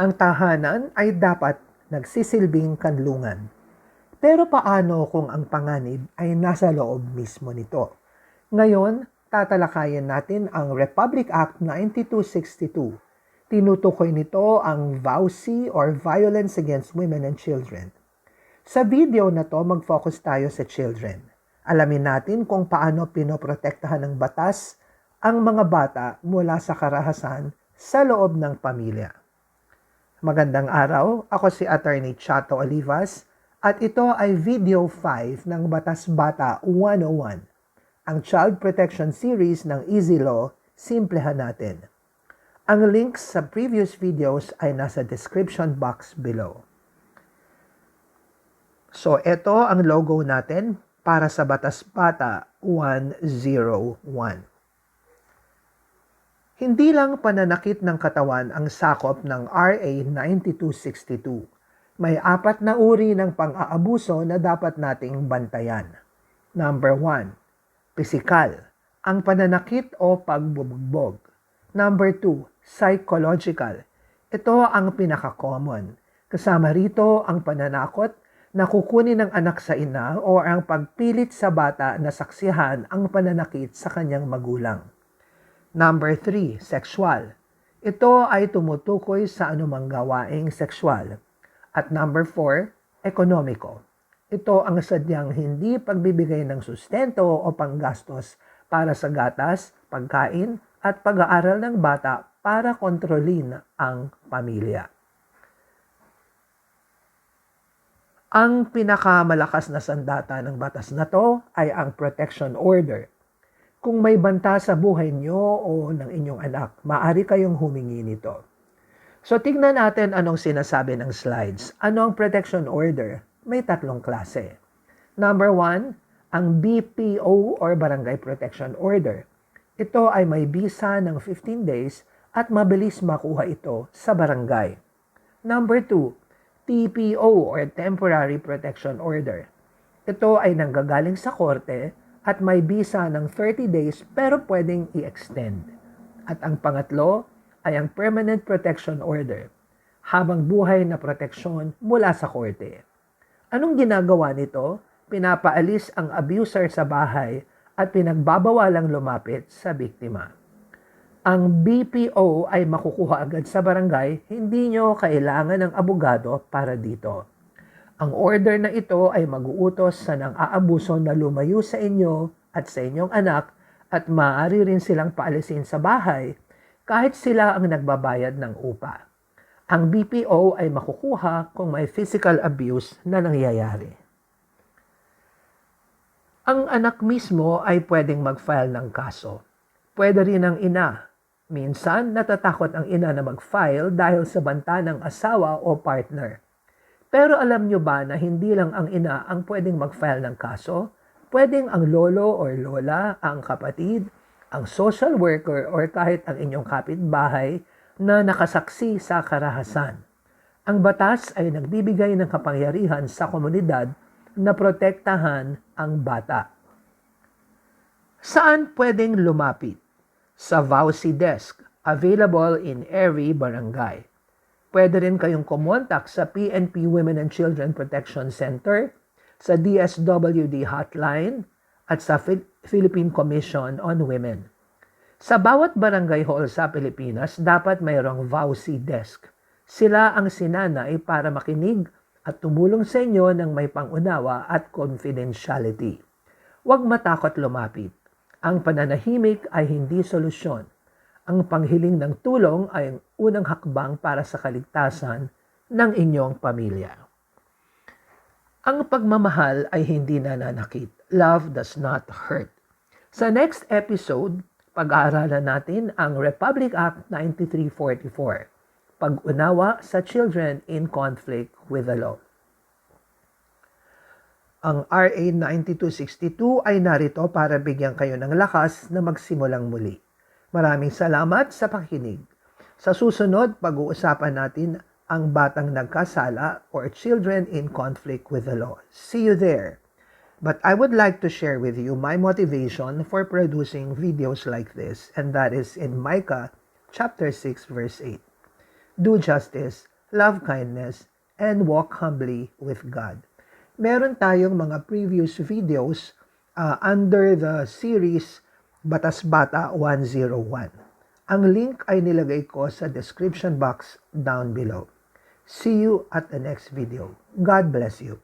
Ang tahanan ay dapat nagsisilbing kanlungan. Pero paano kung ang panganib ay nasa loob mismo nito? Ngayon, tatalakayin natin ang Republic Act 9262. Tinutukoy nito ang VAUSI or Violence Against Women and Children. Sa video na to, mag-focus tayo sa children. Alamin natin kung paano pinoprotektahan ng batas ang mga bata mula sa karahasan sa loob ng pamilya. Magandang araw, ako si Attorney Chato Olivas at ito ay video 5 ng Batas Bata 101, ang Child Protection Series ng Easy Law, Simplehan Natin. Ang links sa previous videos ay nasa description box below. So ito ang logo natin para sa Batas Bata 101. Hindi lang pananakit ng katawan ang sakop ng RA 9262. May 4 na uri ng pang-aabuso na dapat nating bantayan. Number 1, pisikal, ang pananakit o pagbubugbog. Number 2, psychological. Ito ang pinaka-common. Kasama rito ang pananakot na kukunin ng anak sa ina o ang pagpilit sa bata na saksihan ang pananakit sa kanyang magulang. Number 3, sexual. Ito ay tumutukoy sa anumang gawaing sexual. At number 4, ekonomiko. Ito ang sadyang hindi pagbibigay ng sustento o panggastos para sa gatas, pagkain at pag-aaral ng bata para kontrolin ang pamilya. Ang pinakamalakas na sandata ng batas na to ay ang protection order. Kung may banta sa buhay nyo o ng inyong anak, maaari kayong humingi nito. So tignan natin anong sinasabi ng slides. Ano ang protection order? May 3 klase. Number 1, ang BPO or Barangay Protection Order. Ito ay may bisa ng 15 days at mabilis makuha ito sa barangay. Number 2, TPO or Temporary Protection Order. Ito ay nanggagaling sa korte at may bisa ng 30 days pero pwedeng i-extend. At ang pangatlo ay ang Permanent Protection Order, habang buhay na proteksyon mula sa korte. Anong ginagawa nito? Pinapaalis ang abuser sa bahay at pinagbabawalang lumapit sa biktima. Ang BPO ay makukuha agad sa barangay, hindi nyo kailangan ng abogado para dito. Ang order na ito ay mag-uutos sa nang-aabuso na lumayo sa inyo at sa inyong anak at maaari rin silang paalisin sa bahay kahit sila ang nagbabayad ng upa. Ang BPO ay makukuha kung may physical abuse na nangyayari. Ang anak mismo ay pwedeng mag-file ng kaso. Pwede rin ang ina. Minsan, natatakot ang ina na mag-file dahil sa banta ng asawa o partner. Pero alam nyo ba na hindi lang ang ina ang pwedeng mag-file ng kaso? Pwedeng ang lolo or lola, ang kapatid, ang social worker or kahit ang inyong kapitbahay na nakasaksi sa karahasan. Ang batas ay nagbibigay ng kapangyarihan sa komunidad na protektahan ang bata. Saan pwedeng lumapit? Sa VAUSI desk, available in every barangay. Pwede rin kayong kumontak sa PNP Women and Children Protection Center, sa DSWD hotline, at sa Philippine Commission on Women. Sa bawat barangay hall sa Pilipinas, dapat mayroong VAUSI desk. Sila ang sinanay para makinig at tumulong sa inyo ng may pangunawa at confidentiality. Huwag matakot lumapit. Ang pananahimik ay hindi solusyon. Ang panghiling ng tulong ay ang unang hakbang para sa kaligtasan ng inyong pamilya. Ang pagmamahal ay hindi nananakit. Love does not hurt. Sa next episode, pag-aaralan natin ang Republic Act 9344, pag-unawa sa children in conflict with the law. Ang RA 9262 ay narito para bigyan kayo ng lakas na magsimulang muli. Maraming salamat sa pakikinig. Sa susunod, pag-uusapan natin ang batang nagkasala or children in conflict with the law. See you there. But I would like to share with you my motivation for producing videos like this, and that is in Micah chapter 6 verse 8. Do justice, love kindness, and walk humbly with God. Meron tayong mga previous videos under the series Batas Bata 101. Ang link ay nilagay ko sa description box down below. See you at the next video. God bless you.